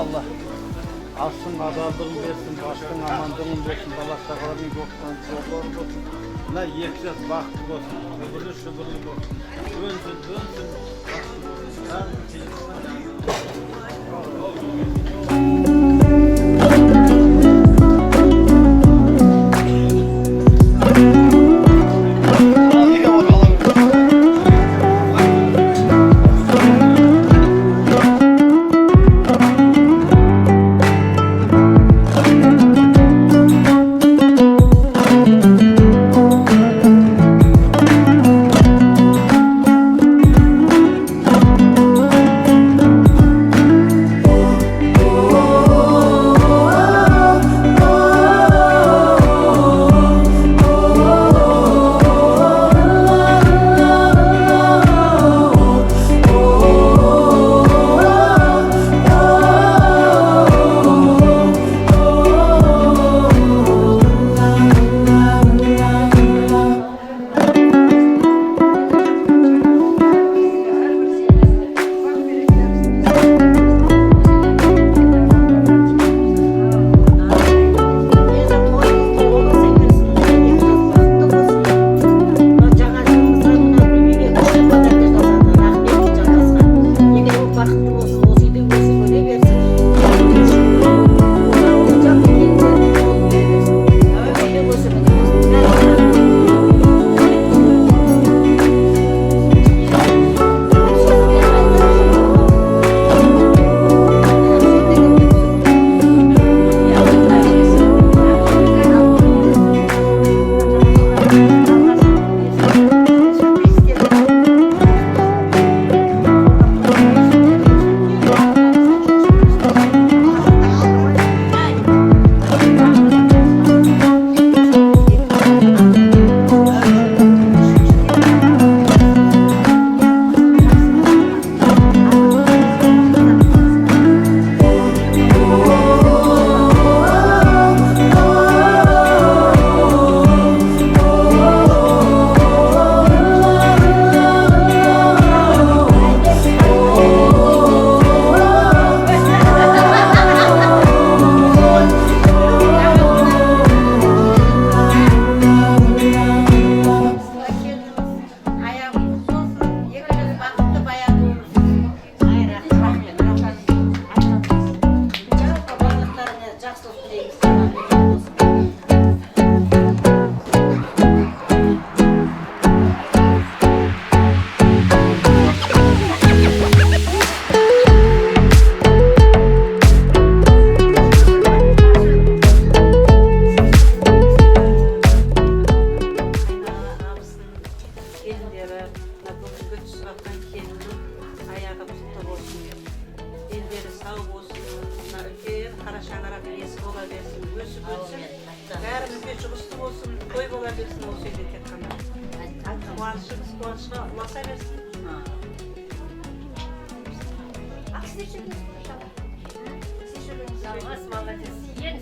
Allah asın azaldığın versin, başın amandığın versin, balaştağların yoktan yolların olsun. La yekses vakti olsun, öbürü şubırlı olsun. Dönsün, vakti olsun. Sen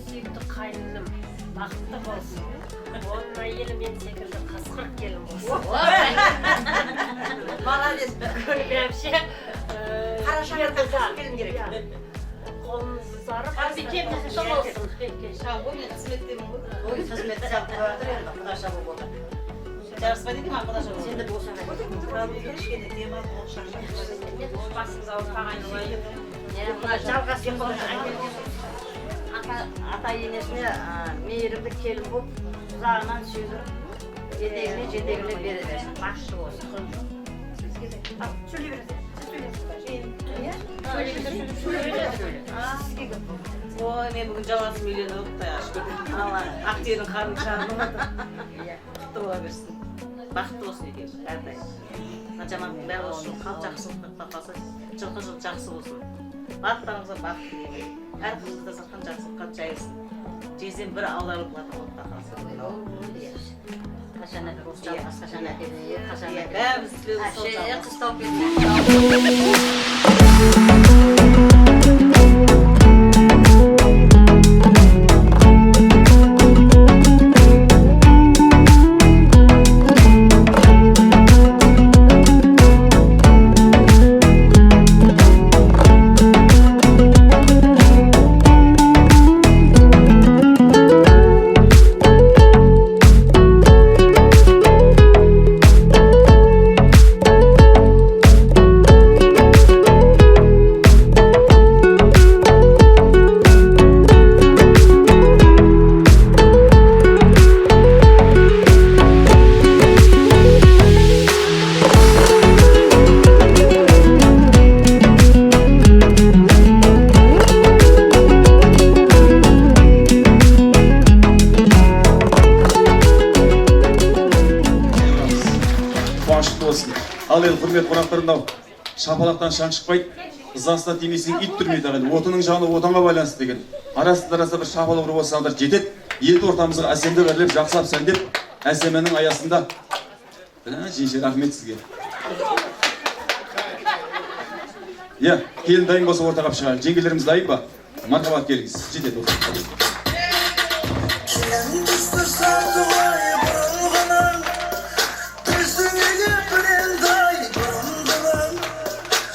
süydü kaynım. Baktı olsun. Onunla yelim en sekildi kısırık gelin olsun. Malades. Böyle bir şey. Karaşan'a kısırık gelin gerek. Kolumuzu sarıp bir kendisi son olsun. Bu ne kısmetli mi bu? O kısmetli yaptılar. Arkadaşlar bu burada. Çalışma dedim arkadaşlar. Sen de boşuna. Kralı giriş geldi diye bak boşuna. Başınıza ortağına yiyip. Bunlar çalgası yapılır. Ata yenesine meyirimde kelin bu uzağından sürdürüp yedeğine verir. Başlı olsun. Şöyle biraz. O ne bugün cevap milyonu da yaşlı. Allah aktiyenin karnı çağırmadı. Tuttu olabilirsin. Baktı olsun diyor her daim. Nacaman ben olsun, kalp жақсылық tapası, жылқы жыл жақсы болsun. Baqlarınıza bak diye. Her kızı da sakın жақсылыққа жайылсын. Жезен бір аулары болады отта қалсын. Қашан русча, қашан әдеби, қашан Бәріміз тілеуіміз сол жағы. қыстау құрмет қонақтар, мынау шапалақтан шаң шықпайды, ызасына тимесең ит түрмейді ағайын. Отының жаны отанға байланысты деген. Арасында бір шапалақ ұрып отырсаңдар жетеді. Елді ортамызға әсемдеп әрлеп, жақсылап сәндеп, әсеменің аясында. Жеңше, рахмет сізге. Келін дайын болса ортаға шығайық. Жеңгелеріміз дайын ба? Мархабат келіңіз. Жетеді.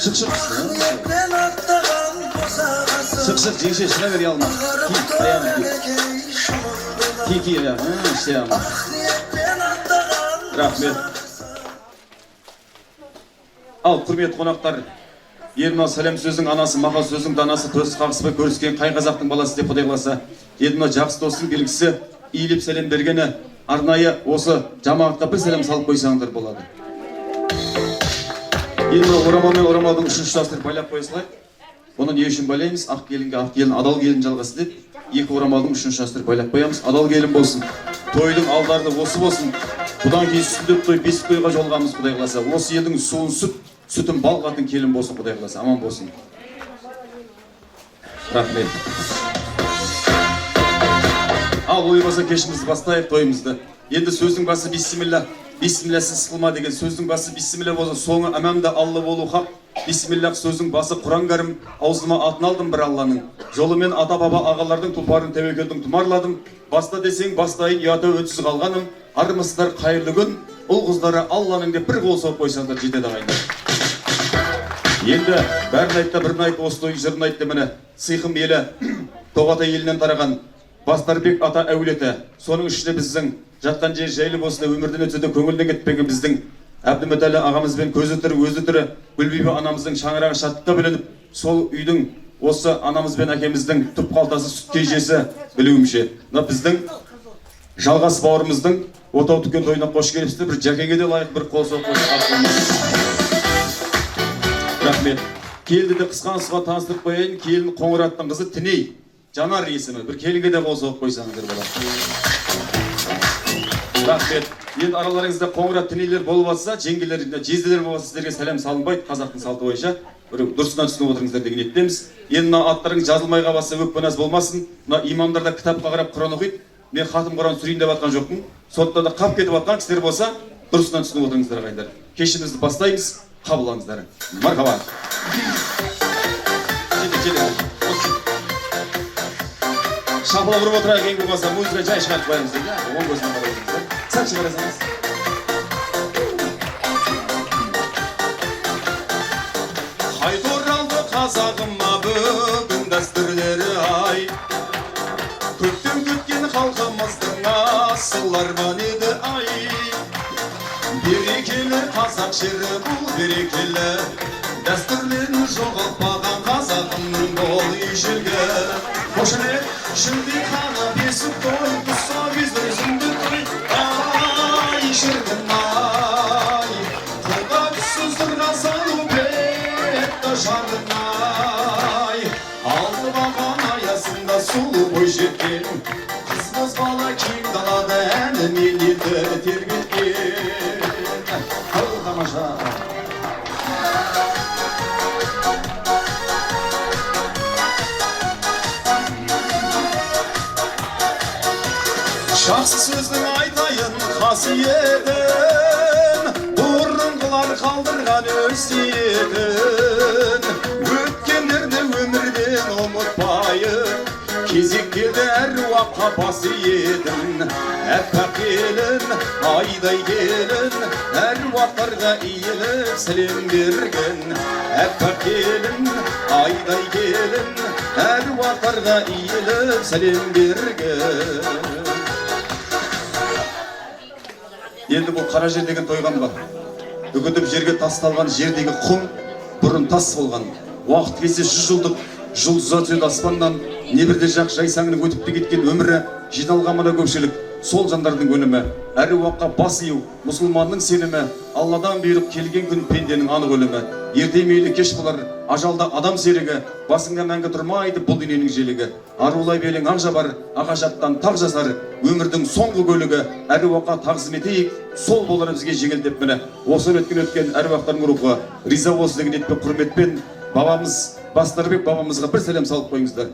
Шық. Шық, жеңше, шына бере алма. Ки, іште алма. Рахмет. Ал, құрмет қонақтар, елмінау сәлем сөздің анасы, мақа сөздің данасы, көз қағыспай көріскен қай қазақтың баласы деп Құдай қаласа, елмінау жақсы достың белгісі, иіліп сәлем бергені, арнайы осы жамағатқа бір сәлем салып қойсаңдар болады. Елмінау орамал мен орамалдың үшінші тұстастырып байлап қойсылай. Оны не үшін байлаймыз? Ақ келінге ақ келін, адал келін жалғасы деп, екі орамалдың үшінші тұстастырып байлап қоямыз. Адал келін болсын, тойдың алдарды осы болсын. Бұдан кейін сүндет той, бесік тойға жолғамыз Құдай қаласа. Осы елдің суын сүт, сүтін бал қатын келін болсын Құдай қаласа. Аман болсын. Рахмет. Ал ойбаса кешімізді бастайық тойымызды. Енді сөздің басы бисмилля. Бисмиллясыз қылма деген сөздің басы бисмилля болса, соңы әмәмді Алла болу хақ. Бисмиллах сөздің басы Құран кәрім, аузыма атын алдым бір Алланың. Жолымен ата-баба ағалардың тұлпарын тәуекелдің тұмарладым. Баста десең бастайын, ұяты өтсіз қалғаным. Армысыздар қайырлы күн, ұл қыздары Алланың деп бір қол соғып қойсаңдар жетеді ағайындар. Енді бәрін айтта бірін айт, осы тойын жырын айтты міне. Сыйқым елі, Тоғатай елінен тараған Бастарбек ата әулеті. Соның ішінде біздің жатқан жер жайлы болсын, өмірден өтсе де көңілден кетпеген біздің Әбдімәтәлі ағамызбен көзі түрі, өзі түрі, Гүлбибі анамыздың шаңырағы шаттыққа білініп, сол үйдің осы анамыз бен әкеміздің түп қалтасы сүт кежесі білуімше. Біздің жалғас бауырымыздың отау түкен тойына қош келіпсіздер, бір жәкеге де лайық бір қол соқ рахмет. Келді де қысқанысыға таныстырып қояйын, келін Қоңыраттың қызы Тіней, Жанар есімі. Бір келінге де қол соқ қойсаңыздар болады. Рахмет. Енді араларыңызда Қоңырат Тінейлер болып жатса, жеңгелер, жезделер болса сіздерге сәлем салынбайды, қазақтың салты бойынша. Бір дұрысынан түсініп отырыңыздар деген ниеттеміз. енді мына аттарыңыз жазылмай қалса өкпе-наз болмасын. Мына имамдар да кітапқа қарап Құран оқиды. Мен хатым Құран сүрейін деп жатқан жоқпын. Сондықтан да қап кетіп жатқан кісілер болса, дұрысынан түсініп отырыңыздар ағайындар. Кешімізді бастаймыз, қабылдаңыздар. Мархаба. Шапалақ ұрып отырайық, ең болмаса музыка жай шығарып қоямыз дейді. Оң көзіне қарап отырыңыздар. Сәл шығарасаңыз. Қайт оралды қазағыма бүгін дәстүрлері ай. Көптен күткен халқымыздың асыл арман еді ай. Берекелі қазақ жері бұл берекелі, дәстүрлерін жоғалтпаған қазағымның бол ежелгі. Қошемет шілде қана бесік той, тұса кездер үзімді той. Ай, шіркін ай, қолға түсіздірға салу бетті жардың ай. Алты баған аясында сұлу бой жеткен, қыз бала кең далада әні мелеті тербеткен. Тамаша. Жақсы сөздің айтайын қасиетін, бұрынғылар қалдырған өсиетін. Өткендерді өмірден ұмытпайын, кезек келді әруаққа бас иетін. Әппақ келін, айдай келін, әруақтарға иіліп сәлем берген. Әппақ келін, айдай келін, әруақтарға иіліп сәлем берген. Енді бұл қара жер деген тойған ба? Үгітіп жерге тасталған жердегі құм бұрын тас болған. Уақыт келсе 100 жылдық жұлдызға түседі аспаннан. Небірде жақ жайсаңның өтіп кеткен өмірі, жиналған мына көпшілік сол жандардың өлімі. Әр уаққа бас ию, мұсылманның сенімі, Алладан бұйрық келген күн пенденің анық өлімі. ерте мейлі кеш болар ажалда адам серігі, басыңда мәңгі тұрмайды бұл дүниенің желігі. Арулай белең ақ жабар, ағашаттан тақ жасар, өмірдің соңғы көлігі, әруаққа тағзым етейік, сол болар бізге жеңілдеп міне. Осы өткен әруақтардың рухы риза болсын деген етпен құрметпен бабамыз Бастарбек бабамызға бір сәлем салып қойыңыздар.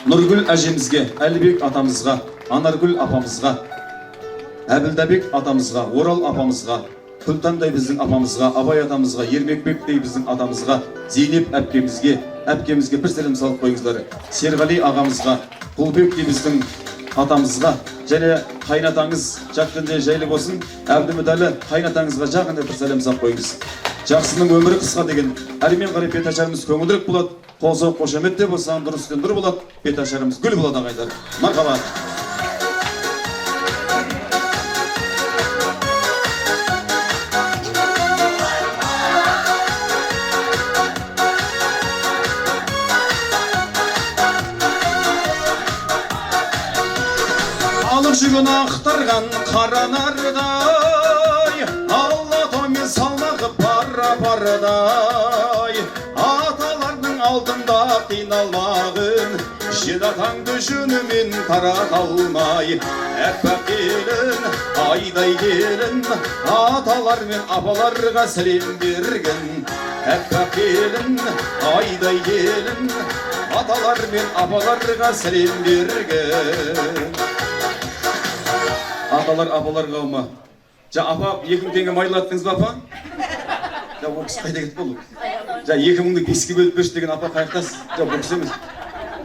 Нұргүл әжемізге, Әлібек атамызға, Анаргүл апамызға, Әбілдәбек атамызға, Орал апамызға, Күлтандай біздің апамызға, Абай атамызға, Ермекбектей біздің атамызға, Зейнеп әпкемізге бір сәлем салып қойыңыздар. Серғали ағамызға, Құлбектей біздің атамызға, және қайнатаңыз жақында жайлы болсын, Әбдімедәлі қайнатаңызға жағында бір сәлем салып қойыңыз. Жақсының өмірі қысқа деген әрмен қарай бет ашарымыз көңілдірек болады. Қозы қошаметте болсаң дұрыстен дұр болады, бет ашарымыз гүл болады ағайдар. Мархабат. Алып жүгін ақтырған қара нардай, алла томен салмағы пара-парадай, аталардың алдында қиналмағын, жедатаңды жөнімен тарата алмай. Әппақ келін, айдай келін, аталар мен апаларға сәлем берген. Әппақ келін, айдай келін, аталар мен апаларға сәлем берген. Аталар, апалар қауымы. Апа, 2000 теңге майлаттыңыз ба, апа? Ол кісі қайда кетіп болу? 2000-ді 5-ке бөліп берші деген апа қайықтас. Бұл кісі емес.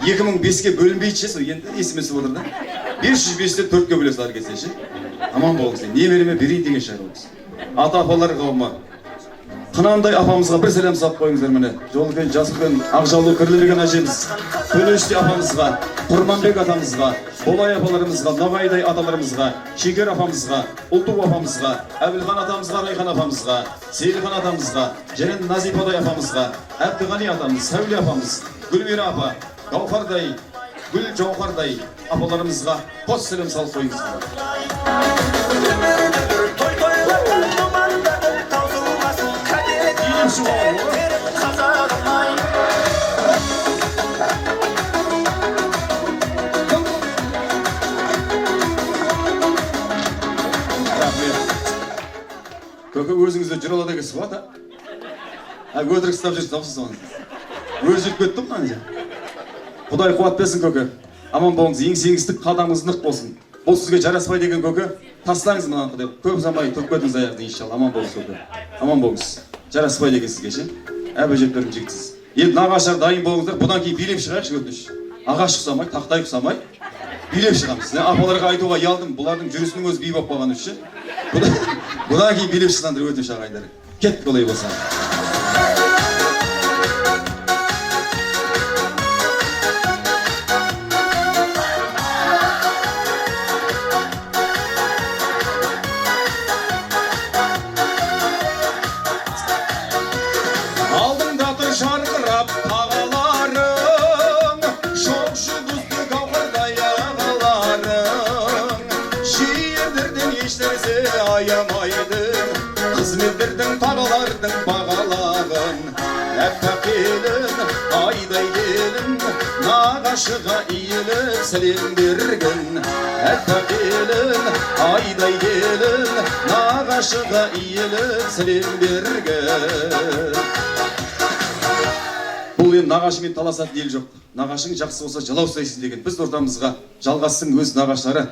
2005-ке бөлінбейді ше, енді есімесі отыр да. 505-тен 4-ке бөлесі ар кетсе ше. Аман болыңыз. Немереме берейін деген шай болыңыз. Ата апалар қауымы. Қынандай апамызға бір сәлем салып қойыңыздар міне. Жолбен, Жасылбен, Ақжаулы Кірлеген әжеміз, Төлеште апамызға, Құрманбек атамызға, Болай апаларымызға, Нағайдай аталарымызға, Шекер апамызға, Ұлту апамызға, Әбілхан атамызға, Райхан апамызға, Сейілхан атамызға, және Назипадай апамызға, Әбдіғани атамыз, Сәуле апамыз, Гүлмира апа, Гауһардай, Гүл Жауһардай апаларымызға қос сәлем салып қойыңыздар. Көке өзіңізді жүр алады кесіп ата. Өтірік ұстап жүрсіз, даусы соңыз. Өзі жүріп кетті мұнан же. Құдай қуат берсін көке. Аман болыңыз, еңсеңіздік қадамыңыз нық болсын. Бұл сізге жараспай деген көке, тастаңыз мұнан құдай. Көп замай тұрып кетіңіз аяқты иншалла. Аман болыңыз көке. Аман болыңыз. Жараспай деген сізге ше. Әбі жептерім жектісіз. Енді нағашар дайын болыңыздар. Бұдан кейін билеп шығайықшы өтініш. Ағаш ұқсамай, тақтай ұқсамай. Билеп шығамыз. Апаларға айтуға ялдым. Бұлардың жүрісінің өзі бей болып қалған үші. Бұдан кейін билеп шықсаңдар өтініш ағайдар. Кеттік олай болса. Алдыңда тұр жарқырап тағаларың, шоқ жұлдызды Гауһардай ағаларың, шиерлерден ешнәрсе аямайдың, қызметтердің тағалардың бағалағын. Әппақ келін, айдай келін, нағашыға иіліп сәлем берген. Әппақ келін, айдай келін, нағашыға иіліп сәлем берген. Бұл енді нағашымен таласатын ел жоқ. Нағашың жақсы болса жылау ұстайсың деген біз ортамызға жалғасын өз нағашлары.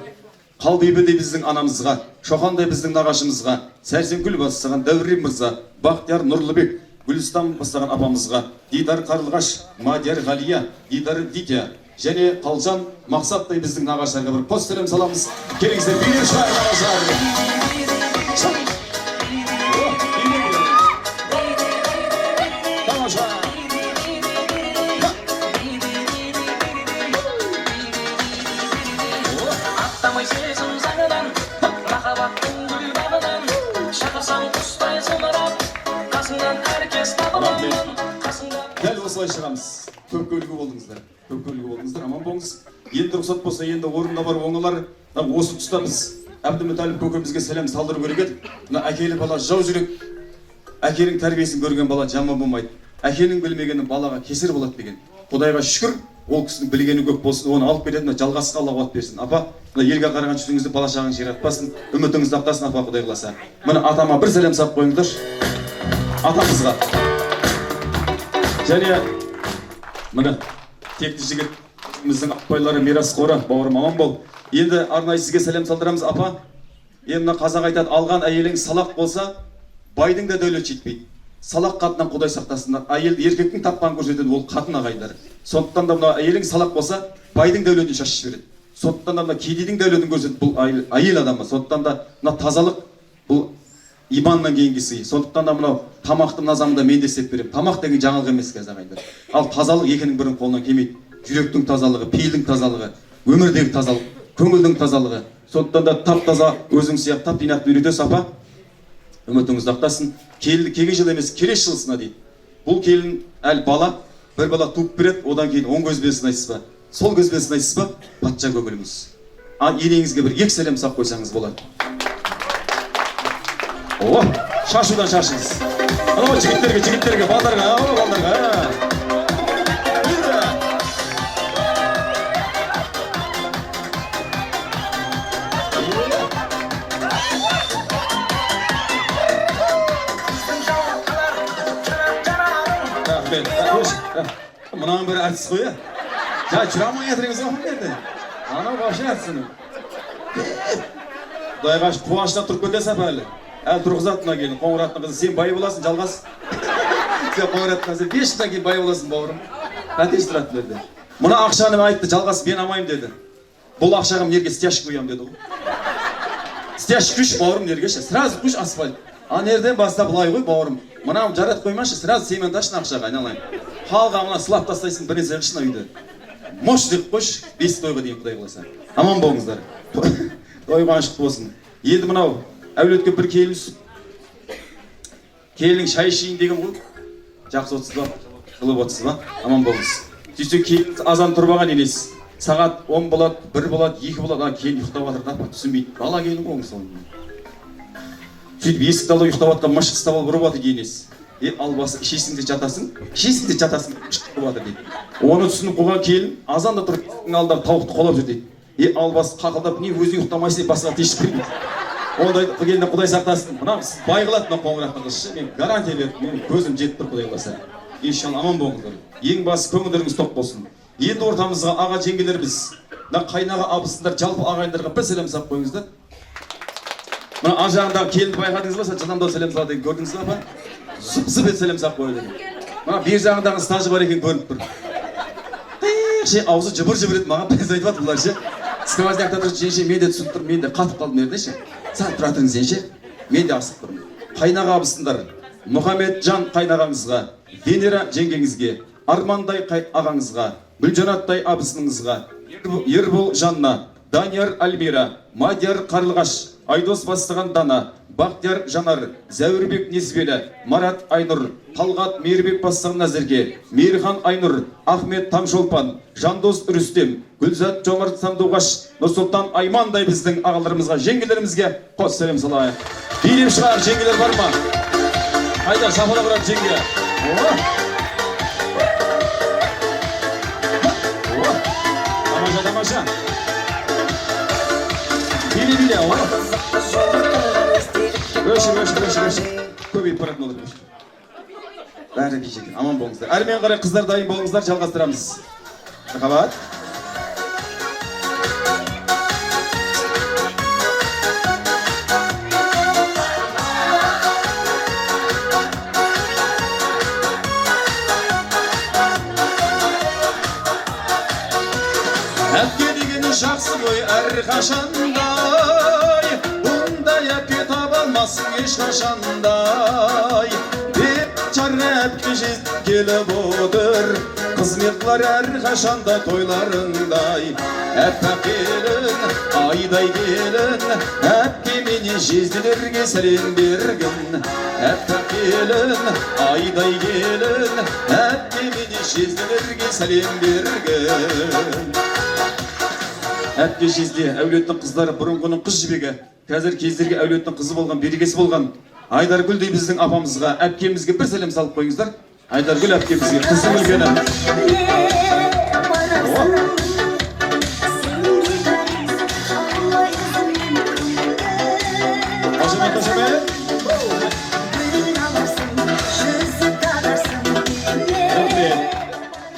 Қалбибедей біздің анамызға, Шоқандай біздің нағашымызға, Сәрсенгүл бастаған Дәурен мырза, Бақтияр Нұрлыбек, Гүлістан бастаған апамызға, Дидар Қарлығаш, Мадияр Ғалия, Дидар Витя, және Қалжан Мақсаттай біздің нағашларға бір қос сәлем саламыз. Келіңіздер, билеп шығайық нағашлар. Дәл осылай шығамыз. Көпке үлгі болдыңыздар. Аман болыңыз. Енді рұқсат болса, енді орында бар оңалар. Осы тұста біз Әбдімүтәліп көкемізге сәлем салдыру керек еді. Әкелі бала жау жүрек. әкенің тәрбиесін көрген бала жаман болмайды. Әкенің білмегені балаға кесір болады деген. Құдайға шүкір, ол кісінің білгені көп болсын, оны алып кететін жалғасқа Алла қуат берсін. Апа, мына елге қараған жүзіңізді бала шағаңыз жиратпасын, үмітіңізді ақтасын апа, Құдай қаласа. Мына атама бір сәлем салып қойыңыздаршы. Атамызға. Және мына текті жігіт біздің апайлары мирас қоры, бауырым аман бол. Енді арнайы сізге сәлем салдырамыз апа. Енді мына қазақ айтады, алған әйелің салақ болса, байдың да дәулет жетпейді. Салақ қатыннан Құдай сақтасын. Әйелді еркектің тапқан көрсетеді, ол қатын ағайындар. Сондықтан да мына әйелің салақ болса, байдың дәулетін шашып жібереді. Сондықтан да мына кедейдің дәулетін көрсетеді, бұл әйел адамы. Сондықтан да мына тазалық бұл иманнан кейінгі сый. Сондықтан да мынау тамақты мына заманда мен де істеп беремін. Тамақ деген жаңалық емес қазақ ағайындар. Ал тазалық екінің бірінің қолынан келмейді. Жүректің тазалығы, пейілдің тазалығы, өмірдегі тазалық, көңілдің тазалығы. Сондықтан да тап-таза өзің сияқты тап тинақты үйретесіз апа. Үмітіңізді ақтасын. Келген жыл емес, келесі жылысына дейді. Бұл келін әлі бала, бір бала туып береді, одан кейін оң көзбен сынайсыз ба? Сол көзбен сынайсыз ба? Патша көңіліңіз. Енеңізге бір екі сәлем сап қойсаңыз болады. О, шашудан шашыңыз. Анау жігіттерге, балдарға. Мұнан бір әртіс қой, ә? Жа, жүрамай әтіріңіз қапын берді. Анау башы әртісінің. Құдайға қуашына тұрып көтесі апа әлі. Әлі тұрғызатына келін, қоңыратына қызы. Сен бай боласың, жалғас. Сен қоңыратына сен 5 жылдан кейін бай боласың, бауырым. Әтеш тұратын берді. Мұна ақшаны айтты, жалғас мен амайым деді. Бұл ақшаға мерге стяжки қоям деді ғой. Стяжки күш, бауырым нергеші. Сразу күш асфальт. Нерден баста бұлай ғой, бауырым. Мұна жарат қоймашы, сразу сементашын ақшаға айналайын. Халға мұна сылап тастайсың бір нәрсе қышына үйді. Мош деп қойш, 5 тойға дейін Құдай қаласа. Аман болыңыздар. Тойға ашық болсын. Енді мынау әулетке бір келінің шай ішейін деген ғой. Жақсы отсыз ба? Жылып отсыз ба? Аман болыңыз. Сөйтсе келін азан тұрбаған енесіз. Сағат 10 болады, 1 болады, 2 болады. Келін ұйықтап жатыр да, түсінбейді. Бала келін ғой соң. Сөйтіп есікті ала ұйықтап жатқан машықста болып ұрып жатыр енесіз. Албасы ішесің де жатасың, ұшқып жатыр дейді. Оны түсініп қойған келін азанда тұрып алдағы тауықты қолап жүр дейді. Албасы қақылдап, не өзің ұйықтамайсың, басқа тешіп бермейді. Ондай келінді Құдай сақтасын. Мына бай қылады мына қоңырақтың қызшы. Мен гарантия беріп, мен көзім жетіп тұр Құдай қаласа. Иншалла аман болыңыздар. Ең басы көңілдеріңіз тоқ болсын. Енді ортамызға аға жеңгелеріміз, мына қайнаға абысындар, жалпы ағайындарға бір сәлем салып қойыңыздар. Мына ар жағындағы келінді байқадыңыз ба, жылдамдау сәлем салды көрдіңіз ба? Зып-зып ет сәлем салып қойды. Мына бер жағындағы стажы бар екен көрініп тұр. Аузы жыбыр-жыбыр еді, маған пәз айтып жатыр бұлар ше. Сквознякта тұрып, женше мен де түсініп тұр, мен де қатып қалдым ерде ше. Сәл тұра тұрыңыз женше, мен де асып тұрмын. Қайнаға абысындар, Мұхамеджан қайнағаңызға, Венера жеңгеңізге, Армандай ағаңызға, Гүлжанаттай абысыныңызға, Ербол Жанна, Данияр Альмира, Мадияр Қарлығаш, Айдос бастаған Дана, Бақтияр Жанар, Зәуірбек Несбелі, Марат Айнұр, Талғат Мейірбек бастаған Назерге, Мейірхан Айнұр, Ахмет Тамшолпан, Жандос Үрістем, Гүлзат Жомарт Сандуғаш, Нұрсұлтан Аймандай біздің ағаларымызға, жеңгелерімізге қос сәлем салайық. Билеп шығар, жеңгелер бар ма? Қайда, шапала бұрат жеңге. Тамаша. Биле, Өші. Көбейіп баратын olur. Бәрі бейшекен, аман болыңыздар. Әрмен қарай қыздар дайын болыңыздар, жалғастырамыз. Рахабат. Әпке деген жақсы ғой әр қашандай, бұндай әпке таба алмасын еш қашандай. Бекчар әпке жеткелі бодыр, қызмет қылар әр қашанда тойларыңдай. Әппа келін, айдай келін, әпке менен жезділерге сәлем бергін. Әппа келін, айдай келін, әпке менен жезділерге сәлем бергін. Әпке жезде әулеттің қыздары бұрынғының қыз жібегі, қазір кездерге әулеттің қызы болған, берекесі болған Айдаргүл dey біздің апамызға, әпкемізге бір сәлем салып қойыңыздар. Айдаргүл әпкемізге қызы білгені.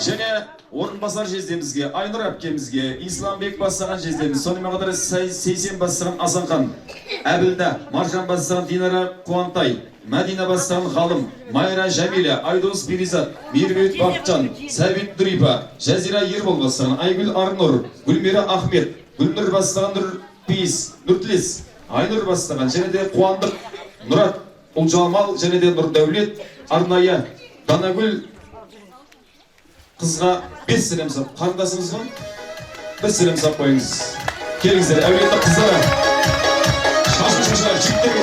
Және орынбасар жездемізге, Айнұр әпкемізге, Исламбек бастаған жездеміз, сонымен қатар Сейсен бастаған Асанхан, Әбілда, Маржан бастаған Динара Қуантай, Мәдина бастаған Ғалым, Майра Жәмилә, Айдос Беризат, Мейірбек Бақытжан, Сәбит Нұрипа, Жазира Ербол бастаған Айгүл Арнұр, Гүлмира Ахмет, Гүлнұр бастаған Нұртілес, Айнұр бастаған, және де Қуандық, Нұрат, Ұлжамал, және де Нұрдәулет, арнайы Данагүл қызға 5 сәлем сап, қарындасыңыз ба? 1 сәлем сап қойыңыз. Келіңіздер, әулетті қыздары. Шашы, жігіттерге.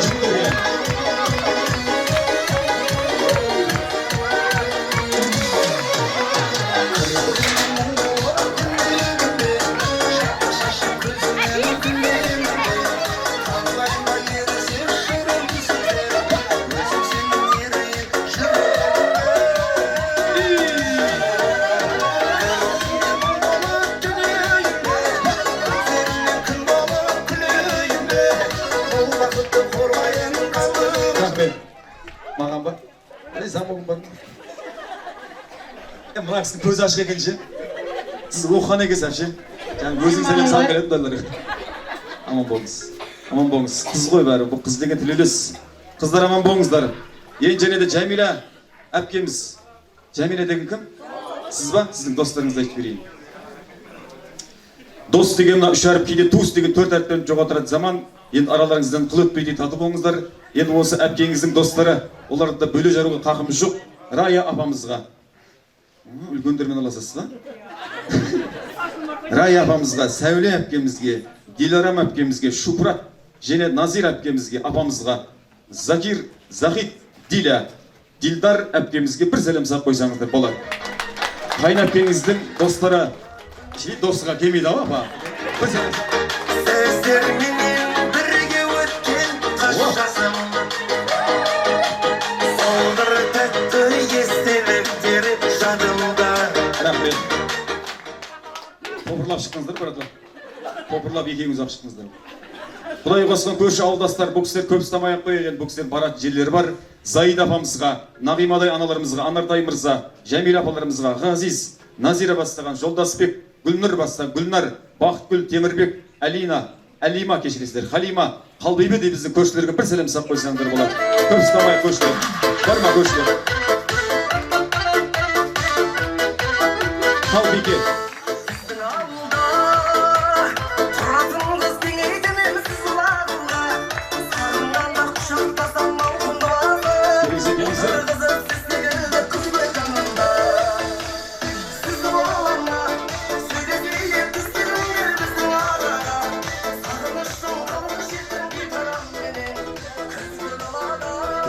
Маған ба? Замогым бар. Мына кісінің көзі ашық екен ше. Сіз оқыған екенсіз ше. Жаңа өзің сәлем салып келеді балаларға. Аман болыңыз. Аман болыңыз. Қыз ғой бәрі. Бұл қыз деген тілеулес. Қыздар аман болыңыздар. Және де Жәмила әпкеміз. Жәмила деген кім? Сіз ба? Сіздің достарыңызды айтып берейін. Дос деген мына 3 әріп, кейде туыс деген 4 әріптерін жоғалтыратын заман. Енді араларыңыздан қыл өтпейді татып болыңыздар. Енді осы әпкеңіздің достары, оларды да бөле жаруға қақымыз жоқ. Рая апамызға. Үлкендермен аласыз ба? Рая апамызға, Сәуле әпкемізге, Диларам әпкемізге, Шупрат, және Назир әпкемізге, апамызға, Закир, Захид, Диля, Дилдар әпкемізге бір сәлем сап қойсаңыздар болады. Қайын әпкеңіздің достары, достыға келмейді апа. Бір сәлем сап. Попырлап шыққыңыздар, братва. Попырлап екеуіңіз ақ шыққыңыздар. Құдай қосқан көрші ауылдастар, бұл кісілер көп ұстамай ақ қойған, бұл кісілер баратын жерлері бар. Заид апамызға, Нағимадай аналарымызға, Анартай мырза, Жәмил апаларымызға, Ғазиз, Назира бастаған, Жолдасбек, Гүлнұр бастаған, Гүлнар, Бақытгүл, Темірбек, Алина, Әлима кешіресіздер, Халима, Қалбибе де біздің көршілерге бір сәлем сап қойсаңдар болады. Көп ұстамай көршілер. Бар ма көршілер? Қалбике.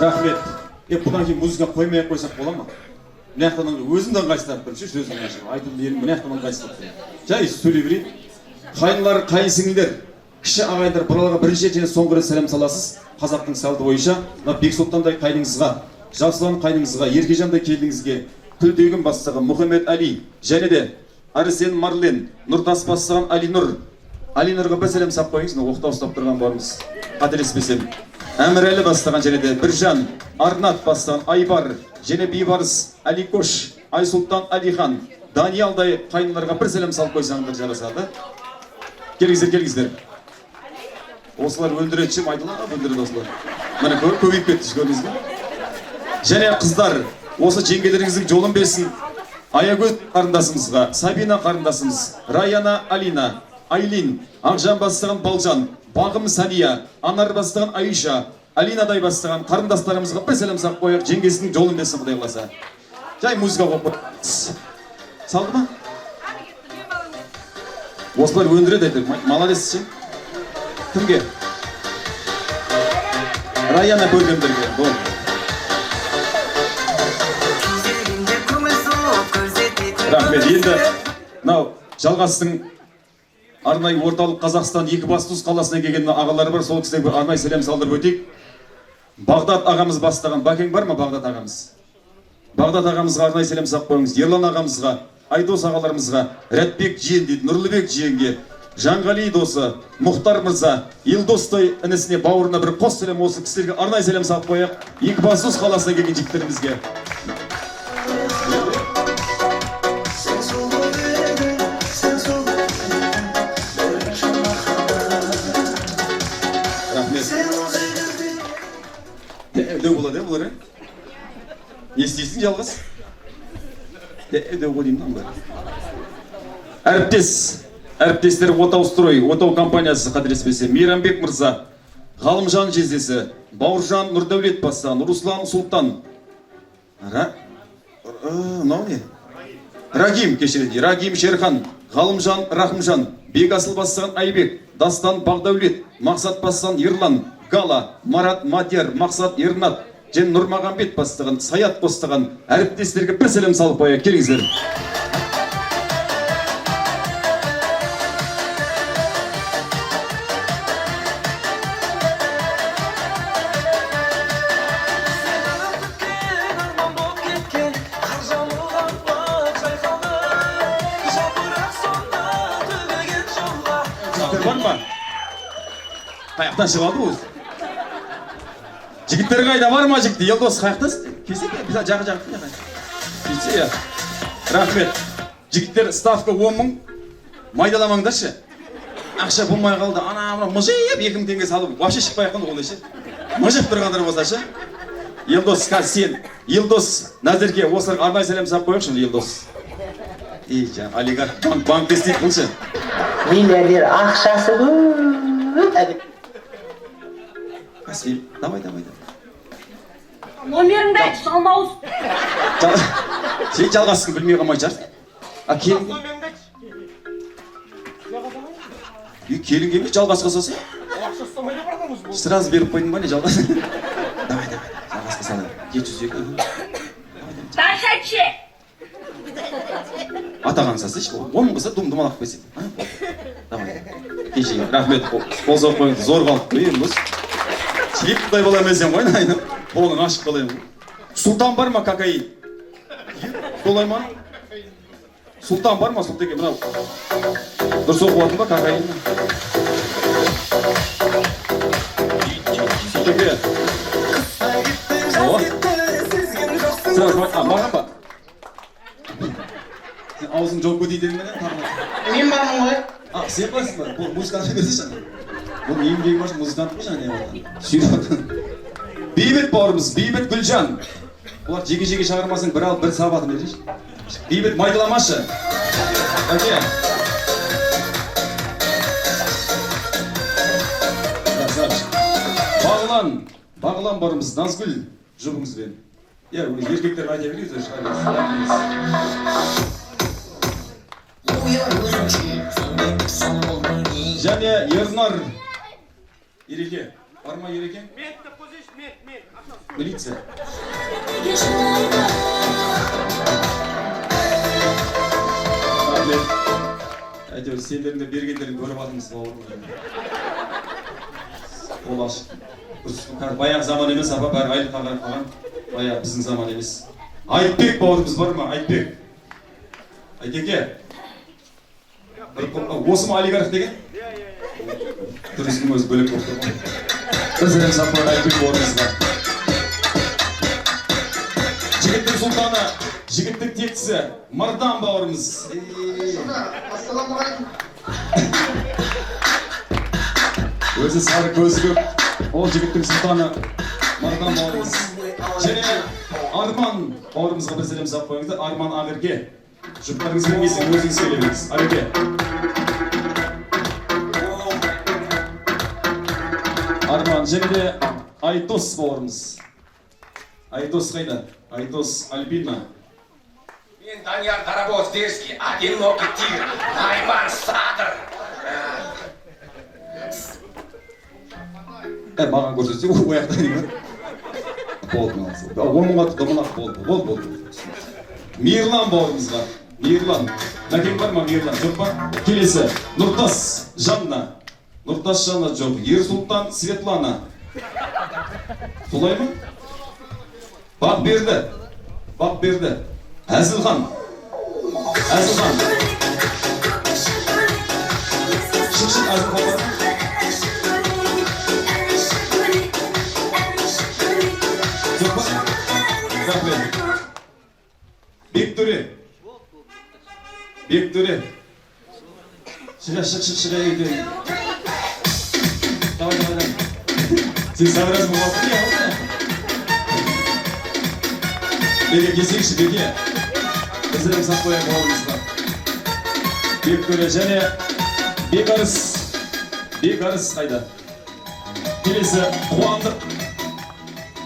Рахмет. Бұдан кейін музыка қоймай қойсақ бола ма? Мына жақтан өзімді ыңғайсыздап тұршы, сөзім ашып. Айтып ерім мына жақтан ыңғайсыздап тұршы. Жай сөйлей берейін. Қайынлар, қайынсіңілдер, кіші ағайындар бұраларға бірінші және соңғы рет сәлем саласыз. Қазақтың салты бойынша, Бексұлтандай қайныңызға, Жасұлан қайныңызға, Еркежандай келдіңізге, Күлтегін бастаған Мұхаммед Али, және де Арсен Марлен, Нұртас бастаған Алинұр. Алинұрға бір сәлем сап қойыңыз, оқта ұстап тұрған барымыз. Қателеспесем. Әмірәлі бастаған және де Біржан, Арнат бастаған Айбар, және Бейбарыс, Аликош, Айсұлтан Алихан, Даниалдай қайныларға бір сәлем салып қойсаңдар жарасады. Келіңіздер. Осылар өндіретшім айтылар, өндіреді осылар. Міне көбейіп кетті, көрдіңіз бе? Және қыздар, осы жеңгелеріңіздің жолын берсін. Аягөз қарындасымызға, Сабина қарындасымыз, Раяна Алина, Айлин, Ақжан бастаған Балжан, Бағым Сания, Анар бастаған Айша, Алинадай бастаған қарындастарымызға бір сәлем сап қойып, жеңгесінің жолын берсін Құдай қаласа. Жай музыка қойып. Салды ма? Осылар өндіреді айтыр. Молодец ше. Кімге? Раяна көргендерге. Бол. Рахмет. Енді жалғастың арнайы орталық Қазақстан Екібастұз қаласына келген ағалары бар, сол кісілерге арнайы сәлем салдырып өтейік. Бағдат ағамыз бастаған. Бәкең бар ма Бағдат ағамыз? Бағдат ағамызға арнайы сәлем сақ қойыңыз. Ерлан ағамызға, Айдос ағаларымызға, Рәтбек жиен дейді, Нұрлыбек жиенге, Жанғали досы, Мұхтар мырза, Елдостай інісіне, бауырына бір қос сәлем осы кісілерге арнайы сәлем сақ қояқ. Екібастұз қаласына келген жігіттерімізге. Дәу болады, бұлар, не істейсің жалғыз? Дәу қойдеймін бұлар. Әріптестер Отау-строй, Отау компаниясы қадіреспесе, Мейрамбек мырза, Ғалымжан жездесі, Бауыржан Нұрдәулет бастан, Руслан Султан. Мынау не? Рагим кешіреді, Рагим Шерхан, Ғалымжан Рахымжан, Бегасыл бастан Айбек, Дастан Бағдәулет, Мақсат бастан Ерлан, Гала, Марат Мадияр, Мақсат Ернат, Жен Нұрмағанбет бастаған, Саят қостаған әріптестерге бір сәлем салып қоя, келіңіздер. Бар ма? Қаяқтан шығып алды өзі. Жігіттер қайда, бар ма жігітті? Елдос қаяқтасыз? Келсек, біз жағы келсе, я. Рахмет. Жігіттер ставка 10 мың майдаламаңдаршы. Ақша болмай қалды. Ана мұжып 2000 теңге салып, вообще шықпай қанды қолдай ше. Мұжып бір қадыр болса ше. Елдос, қазір сен. Елдос, Назерге осы арнайы сәлем сап қойықшы, Елдос. Олигарх банкте істейді қылшы. Миллионер ақшасы көп. Каспий, давай. Номеріңді айтшы, салмауыз. Сен жалғасын білмей қалмай жарсың. Келін келін келмей жалғасқа салсың? Сразу беріп қойдың ба не жалғасын? Давай, жалғасқа салайын. 700 екі. Дашаче! Атаған сасыш, 10 мың қыса думалақ қойсын. Давай, кешегі, рахмет, қолзақ қойыңды зор қалып қойыңыз. Чек құдай бола мәзен қойын, айны. Қолың ашық қалайын. Сұлтан бар ма, кокаин? Солай ма? Сұлтан бар ма, сұлтеке, мынау? Дұрыс оқуатын ба, кокаин? Сұлтеке. Сразу, маған ба? Аузың жоқ көтейден менен тағылады. Мен бармын ғой. Сен барсың ба? Бұл музыканты көзі жаңа. Бұл еңбегі баршы музыканты қой жаңа не болған. Сүйіп отқан. Бейбіт бауырымыз, Бейбіт Гүлжан. Олар жеке-жеке шағырмасың бір алып бір сабатын берейші. Бейбіт майдаламашы. Әке. Бағылан бауырымыз, Назгүл жұбыңызбен. Еркектер айта берейіз, және Ернар Ереке. Бар ма Ереке? Мен. Милиция. Әйтеуір сендеріңді бергендерін көріп атымыз бауырым. Ол ашық. Баяғы заман емес, апа бәрі айлыққа қарап қалған. Баяғы біздің заман емес. Айтбек бауырымыз бар ма? Айтбек. Айтеке. Осы ма олигарх деген? Түрісінің өзі бөлек болып тұр. Бір сәлем сапыр Айтбек бауырымызға. Жігіттің сұлтаны, жігіттің тектісі, Мардан бауырымыз. Ассаламағалейкум. Өзі сары көзі көп. Ол жігіттің сұлтаны, Мардан бауырымыз. Және Арман бауырымызға бір сәлем сап қойыңыздар. Арман Ағырге. Жұптарыңыз білмейсің, өзіңіз сөйлемеңіз. Әреке. Арман, және де Айдос бауырымыз. Айдос қайда? Айдос Альбина. Мен Данияр Дарабоздерский, одинокий тигр, Найман Садыр. Маған көрсетсе, ояқта деймін. Болды маңызы. 10 мыңға тұтымын ақ болды. Мейірлан бауырымызға. Мейірлан. Мәкең бар ма Мейірлан? Жоқ па? Келесі. Нұртас Жанна. Нұртас Жанна жоқ. Ерсұлтан Светлана. Солай mı? Bak berdi. Bak berdi. Әзілхан. Әзілхан. Шық Әзілхан бар. Жоқ па? Рахмет. Бектөре. Бектөре. Шыға үйде. Давай. Сен сабырасың боласың не алдың? Беге келсеңші, Беге. Біздерім сақ қоян бауырымызға. Бектөре және Бекарыс. Бекарыс қайда? Келесі Қуандық.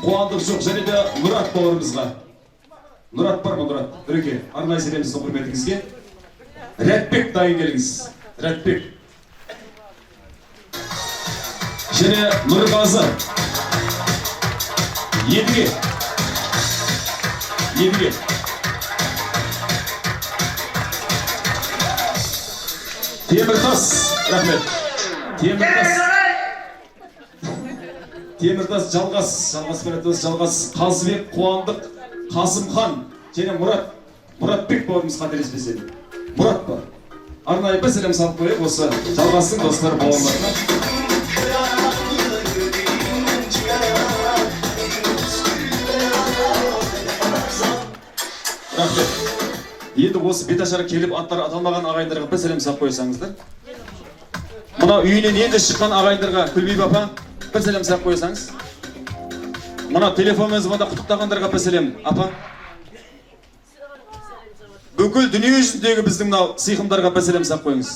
Қуандық жоқ және де Нұрат бауырымызға. Нұрат бар ма, Нұрат? Үреке, арнайы селемізді құрметіңізге. Рәтбек дайын келіңіз. Рәтбек. Және Нұрғазы. Едіге. Теміртас. Рахмет. Теміртас жалғас. Қазыбек, Қуандық, Қасымхан. Және Мұратбек бауырымыз қателеспесе. Мұрат бар. Арнайы бір сәлем салып қойып, осы жалғастың достар бауырларына. Рахмет. Енді осы беташара келіп аттары аталмаған ағайындарға бір сәлем салып қойсаңыздар. Мына үйінен енді шыққан ағайындарға Күлбей апа бір сәлем салып қойсаңыз. Мына телефоныңыз бада құттықтағандарға бір сәлем апа. Бүкіл дүние жүзіндегі біздің мынау сыйқымдарға бір сәлем салып қойыңыз.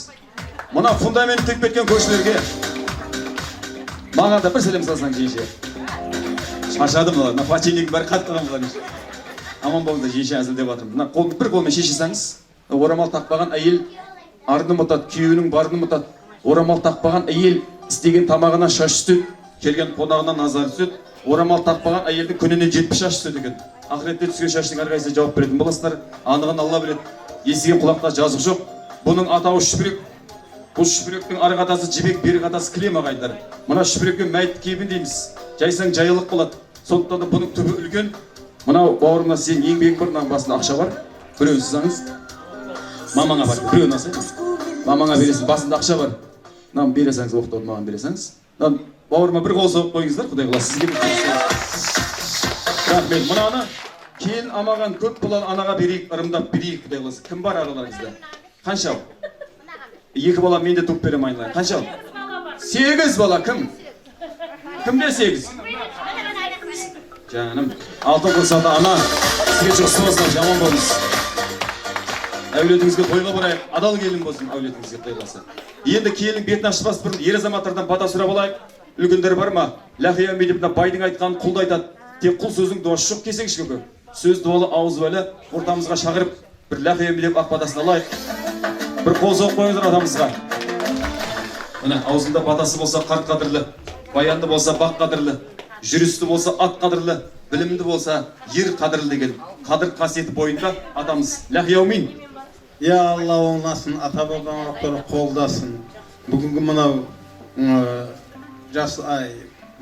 Мына фундамент тек кеткен көшелерге маған да бір сәлем салсаң жейше. Шашадым олар, мына паченегің бәрі қатқыған бұлар. Аман болыңдар, жейше әзілдеп жатырмын. Мына қолын бір қолмен шешесаңыз, орамал тақпаған әйел арын ұмытады, күйеуінің барын ұмытады. Орамал тақпаған әйел істеген тамағына шаш түседі, келген қонағына назар түседі. Орамал тақпаған әйелдің күніне 70 шаш түседі екен. Ақыретте түскен шаштың әрқайсысы жауап беретін боласыздар. Анығын Алла біледі. Естіген құлақта жазық жоқ. Бұның атауы шүбірек. Бұл шүбіректің ары қатасы жібек, бері қатасы кілем ағайындар. Мына шүбірекке мәйітті кебін дейміз. Жайсаң жайылық болады. Сондықтан да бұның түбі үлкен. Мынау бауырына сен еңбегің бар, мынаның басында ақша бар. Біреуін сызаңыз. Мамаңа бар. Біреуін алсаңыз. Мамаңа бересің, басында ақша бар. Мынаны бере салыңыз, оқтауды маған бере салыңыз. Бауырыма бір қол соғып қойыңыздар, Құдай қаласа сізге. Рахмет. Мынаны кейін амаған көп болған анаға берейік, ырымдап берейік, Құдай қаласа. Кім бар араларыңызда? Қанша? 2 бала мен де туып берем айналайын. Қанша? 8 бала кім? Кімде 8? Жаным, алтын қылсады ана, сізге жұқсы болсын, жаман болыңыз. Әулетіңізге тойға барайық, адал келін болсын әулетіңізге тойғасы. Енді келін бетін ашпас бұрын ер азаматтардан бата сұрап алайық. Үлкендер бар ма? Ләхия медіп байдың айтқанын құлды айтады. Тек құл сөздің досы жоқ кесеңші көке. Сөз дуалы ауыз бәлі ортамызға шағырып, бір ләхия медіп ақ батасын алайық. Бір қол соғып қойыңыздар атамызға. Міне, аузында батасы болса қарт қадірлі, баянды болса бақ қадірлі, жүрісті болса ат қадірлі, білімді болса ер қадірлі деген қадір қасиеті бойында атамыз. Ләхияумин. Я Алла оңласын, ата бабаң ұрпақтары қолдасын. Бүгінгі мынау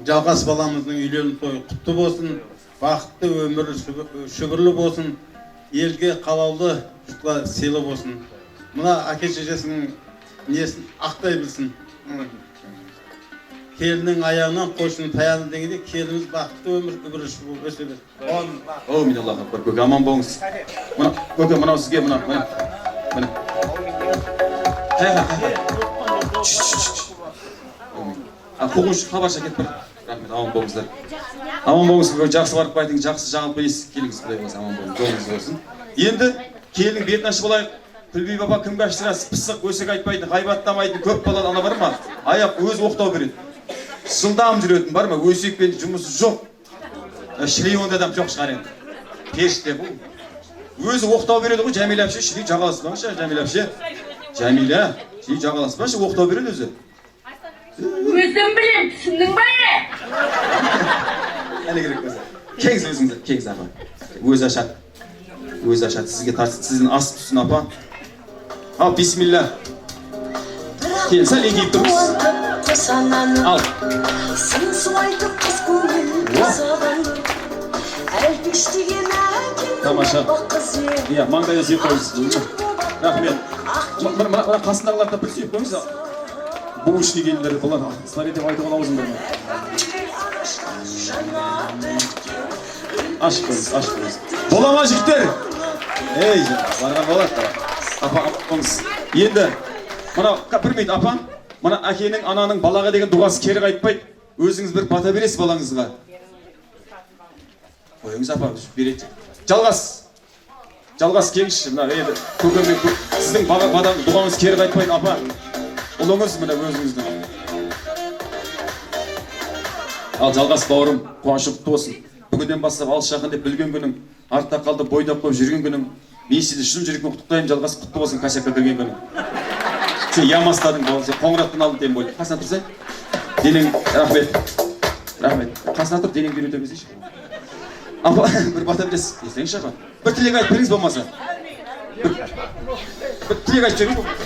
жалғас баламыздың үйлену тойы құтты болсын, бақытты өмірі шүбірлі болсын, елге қалаулы сыйлы болсын. Мына әке шешесінің несін ақтай білсін. Келінің аяғынан қойшының таяны дегенде келіміз бақытты өмір шүбірлі өсе бер. О, мен Аллах акбар, көке аман болыңыз. Көке мынау сізге мына. Қоғыншы хабарша кет бір. Рахмет, аман болыңыздар. Аман болыңыз, жақсы барып қайтыңыз, жақсы жаңылып ес келіңіз, Құдай болса, аман болыңыз, жолыңыз болсын. Енді келінің бетін ашып алайық. Күлбей баба кімге аштырасыз, пысық, өсек айтпайды, ғайбаттамайды, көп балалы ана бар ма? Аяқ өз оқтау береді. Жылдам жүретін бар ма? Өсекпен жұмысы жоқ. Шілейонда адам жоқ шығар енді. Періште бұл. Өзі оқтау береді ғой, Жәмила әпше, шілей жағаласпаңшы, Жәмила әпше. Жәмила, шілей жағаласпаңшы, оқтау береді өзі. Өзім білем, түсіндің бе? Әлі керек көзі. Кеңіз өзіңізді, кеңіз апа. Өзі ашады. Өзі ашады, сізге тарсын, сіздің асып түсін апа. Ал, бисмилля. Кейін сәл еңгейіп тұрмыз. Ал. Сен суайтып қыз көңіл саған әлпештеген әкең Тамаша. қыз ем Иә, маңдайы сүйіп қойыңыз. Рахмет. Мына қасындағыларды бір сүйіп қойыңыз. Бұл үшіне келіндер, бұлар славе деп айтуға аузын берме. Ашып қойыңыз, ашып қойыңыз. Бола ма жігіттер? Ей, барған болады. Апа, қойыңыз. Енді, мына бір минут, апа. Мына әкенің, ананың балаға деген дұғасы кері қайтпайды. Өзіңіз бір бата бересіз балаңызға. Қойыңыз, апа, береді. Жалғас кеңші, мына енді көкемен сіздің дұғаңыз кері қайтпайды, апа. Ұлыңыз міне өзіңіздің. Ал жалғас бауырым, қуанышы құтты болсын. Бүгіннен бастап алыс жақын деп білген күнің, артта қалды бойдақ қойып жүрген күнің, мен сізді шын жүрекпен құттықтаймын, жалғас құтты болсын кәсекке кірген күнің. Сен ямастадың бауыр, сен қоңыраттан алдың деймін бойды. Қасына тұрсай. Денең, рахмет. Қасына тұр, денең беру өтемесейші. Апа, бір бата білесіз. Естеңізші апа. Бір тілек айтып беріңіз болмаса. Бір тілек айтып беріңіз болмаса.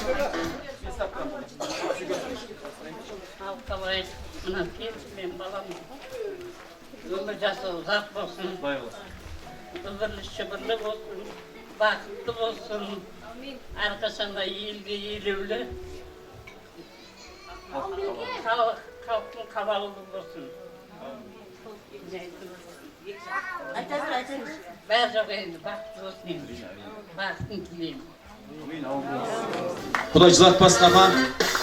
Қалай, мына келісімен балам өмір жасы ұзақ болсын, өмірлі шүбірлі болсын, бақытты болсын, әрқашанда елге елеулі, халықтың қабалығы болсын. Бәрі жоқ енді, бақытты болсын енді, бақытын тілеймін. Құдай жылатпасын апа,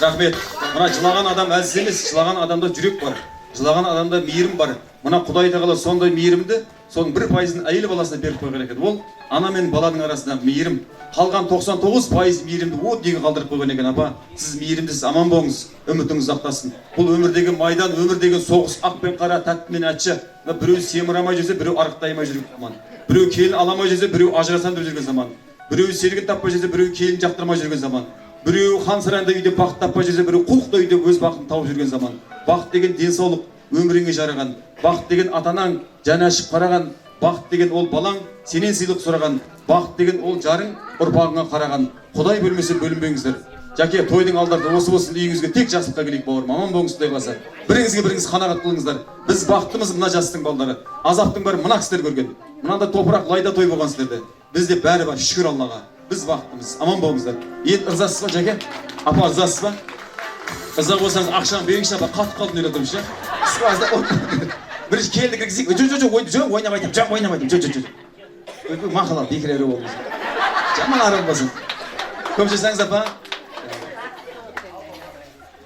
рахмет. Мына жылаған адам әлсіз емес, жылаған адамда жүрек бар, жылаған адамда мейірім бар. Мына Құдай тағала сондай мейірімді, соның 1%-ын әйел баласына беріп қойған екен. Ол ана мен баланың арасында мейірім. Қалған 99% мейірімді о деге қалдырып қойған екен апа. Сіз мейірімдісіз, аман болыңыз, үмітіңіз ақтасын. Бұл өмірдегі майдан, өмірдегі соғыс, ақ пен қара, тәтті мен әтші. Біреу семірамай жүрсе, біреу арықтаймай жүрген заман. Біреу келін аламай жүрсе, біреу ажырасам деп жүрген заман. Біреу серігін таппай жүрсе, біреу келін жақтырмай жүрген заман. Біреу хан сарайында үйде бақыт таппай жүрсе, біреу құлықта үйде өз бақытын тауып жүрген заман. Бақыт деген денсаулық, өміріңе жараған. Бақыт деген атанаң, жаны ашып қараған. Бақыт деген ол балаң, сенен сыйлық сұраған. Бақыт деген ол жарың, ұрпағыңа қараған. Құдай бөлмесе бөлінбеңіздер. Жаке, тойдың алдарында осы болсын, үйіңізге тек жақсылыққа келейік бауырым. Аман болыңыз Құдай қаласа. Біріңізге біріңіз қанағат қылыңыздар. Біз бақыттымыз мына жастың балдары. Азаптың бәрі мына кісілер көрген. Мынандай топырақ лайда той болған сіздерде. Бізде бәрі бар, шүкір Аллаға. Біз бақыттымыз. Аман болыңыздар. Енді ырзасыз ба, Жаке? Апа, ырзасыз ба? Ырза болсаңыз ақшаны беріңізші, апа, қатып қалдым деп отырмын ше. Бірінші келді кіргізейік. Жоқ, ойнамайтын. Жоқ, ойнамайтын. Жоқ. Мақал ал, бекер әуре болыңыз. Жаман арам болсын. Көп жасаңыз, апа.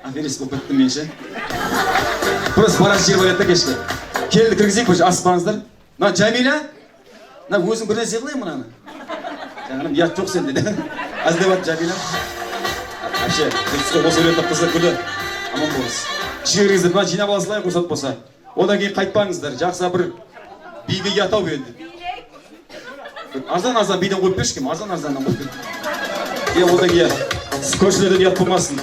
Аферес болып біттім мен ше. Просто барасы жер бар еді кешке. Келді кіргізейік, бір аспаңыздар. Мына Жәмила, мына өзің бір нәрсе қылайын мынаны. Жаңағыным ұят жоқ сен деді. Әздебат Жәмила. Әше, осы өлеті қызы күлі. Аман болыңыз. Жігеріңіздер, мына жинап аласылайық рұқсат болса. Одан кейін қайтпаңыздар. Жақса бір биге ұят ау енді. Арзан биден қойып берші кем, арзаннан қойып берші. Одан кейін көршілерден ұят болмасын.